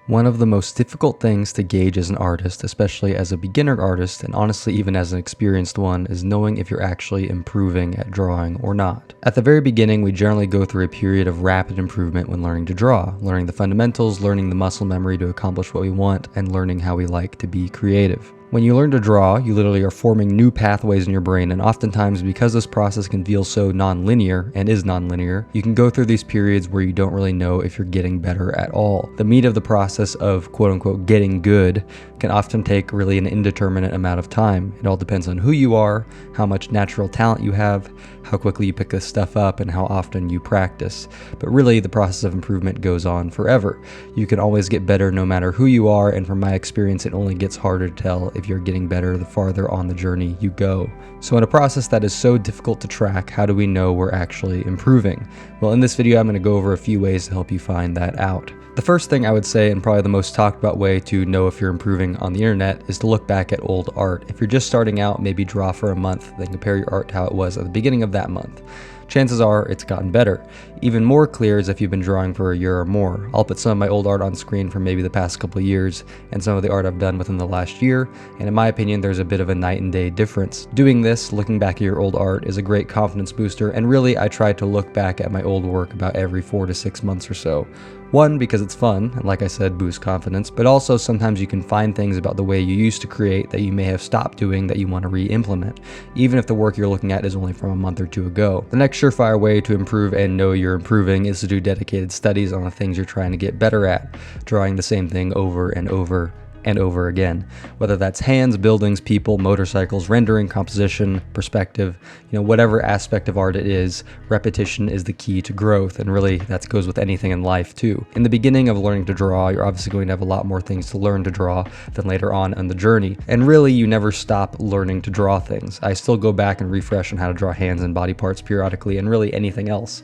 One of the most difficult things to gauge as an artist, especially as a beginner artist, and honestly even as an experienced one, is knowing if you're actually improving at drawing or not. At the very beginning, we generally go through a period of rapid improvement when learning to draw, learning the fundamentals, learning the muscle memory to accomplish what we want, and learning how we like to be creative. When you learn to draw, you literally are forming new pathways in your brain, and oftentimes because this process can feel so non-linear, and is non-linear, you can go through these periods where you don't really know if you're getting better at all. The meat of the process of quote-unquote getting good can often take really an indeterminate amount of time. It all depends on who you are, how much natural talent you have, how quickly you pick this stuff up, and how often you practice. But really, the process of improvement goes on forever. You can always get better no matter who you are, and from my experience, it only gets harder to tell if you're getting better the farther on the journey you go. So in a process that is so difficult to track, how do we know we're actually improving? Well, in this video, I'm going to go over a few ways to help you find that out. The first thing I would say, and probably the most talked about way to know if you're improving on the internet, is to look back at old art. If you're just starting out, maybe draw for a month, then compare your art to how it was at the beginning of that month. Chances are it's gotten better. Even more clear is if you've been drawing for a year or more. I'll put some of my old art on screen from maybe the past couple of years and some of the art I've done within the last year, and in my opinion there's a bit of a night and day difference. Doing this, looking back at your old art, is a great confidence booster, and really I try to look back at my old work about every 4 to 6 months or so. One, because it's fun, and like I said, boosts confidence, but also sometimes you can find things about the way you used to create that you may have stopped doing that you want to re-implement, even if the work you're looking at is only from a month or two ago. The next surefire way to improve and know you're improving is to do dedicated studies on the things you're trying to get better at, drawing the same thing over and over and over again, whether that's hands, buildings, people, motorcycles, rendering, composition, perspective, whatever aspect of art it is, repetition is the key to growth, and really that goes with anything in life too. In the beginning of learning to draw, you're obviously going to have a lot more things to learn to draw than later on in the journey, and really you never stop learning to draw things. I still go back and refresh on how to draw hands and body parts periodically, and really anything else.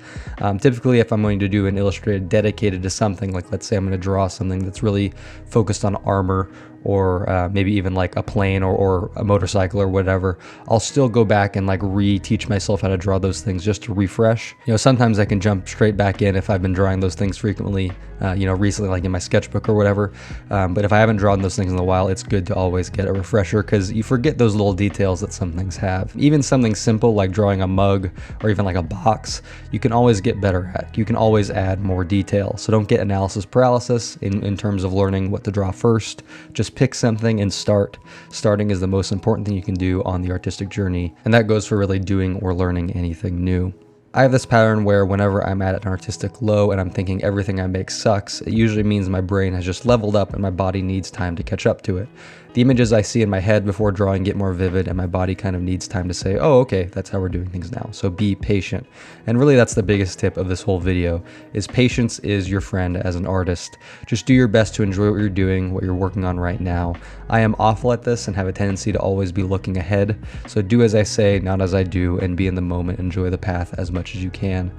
Typically if I'm going to do an illustrated dedicated to something, like let's say I'm going to draw something that's really focused on armor, or maybe even like a plane or a motorcycle or whatever, I'll still go back and like re-teach myself how to draw those things just to refresh. Sometimes I can jump straight back in if I've been drawing those things frequently, recently, like in my sketchbook or whatever. But if I haven't drawn those things in a while, it's good to always get a refresher because you forget those little details that some things have. Even something simple like drawing a mug or even like a box, you can always get better at. You can always add more detail. So don't get analysis paralysis in terms of learning what to draw first. Just pick something and start. Starting is the most important thing you can do on the artistic journey, and that goes for really doing or learning anything new. I have this pattern where whenever I'm at an artistic low and I'm thinking everything I make sucks, it usually means my brain has just leveled up and my body needs time to catch up to it. The images I see in my head before drawing get more vivid, and my body kind of needs time to say, oh, okay, that's how we're doing things now. So be patient. And really that's the biggest tip of this whole video, is patience is your friend as an artist. Just do your best to enjoy what you're doing, what you're working on right now. I am awful at this and have a tendency to always be looking ahead. So do as I say, not as I do, and be in the moment, enjoy the path as much as you can.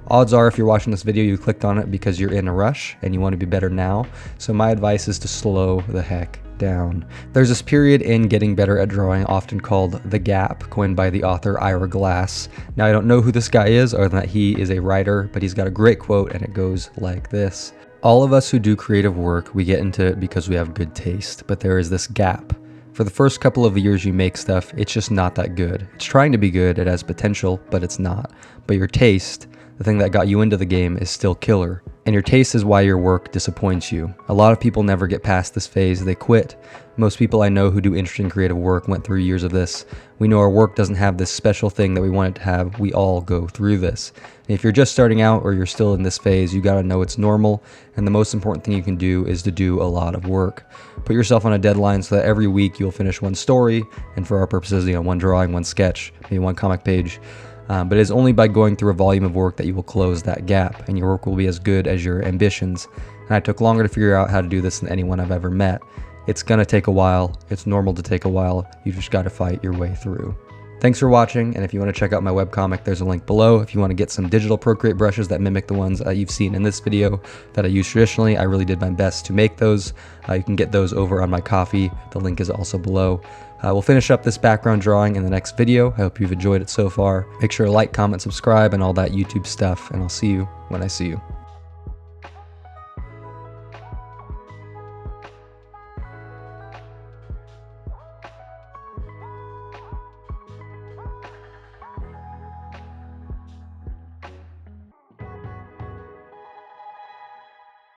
Odds are if you're watching this video, you clicked on it because you're in a rush and you want to be better now. So my advice is to slow the heck down. There's this period in getting better at drawing often called the gap, coined by the author Ira Glass. Now I don't know who this guy is other than that he is a writer, but he's got a great quote and it goes like this. All of us who do creative work, we get into it because we have good taste, but there is this gap. For the first couple of years you make stuff, it's just not that good. It's trying to be good, it has potential, but it's not. But your taste, the thing that got you into the game, is still killer. And your taste is why your work disappoints you. A lot of people never get past this phase, they quit. Most people I know who do interesting creative work went through years of this. We know our work doesn't have this special thing that we want it to have. We all go through this. And if you're just starting out or you're still in this phase, you gotta know it's normal, and the most important thing you can do is to do a lot of work. Put yourself on a deadline so that every week you'll finish one story, and for our purposes, one drawing, one sketch, maybe one comic page. But it is only by going through a volume of work that you will close that gap, and your work will be as good as your ambitions. And I took longer to figure out how to do this than anyone I've ever met. It's gonna take a while. It's normal to take a while. You just gotta fight your way through. Thanks for watching, and if you want to check out my webcomic, there's a link below. If you want to get some digital Procreate brushes that mimic the ones you've seen in this video that I use traditionally, I really did my best to make those. You can get those over on my Ko-fi. The link is also below. We'll finish up this background drawing in the next video. I hope you've enjoyed it so far. Make sure to like, comment, subscribe, and all that YouTube stuff, and I'll see you when I see you.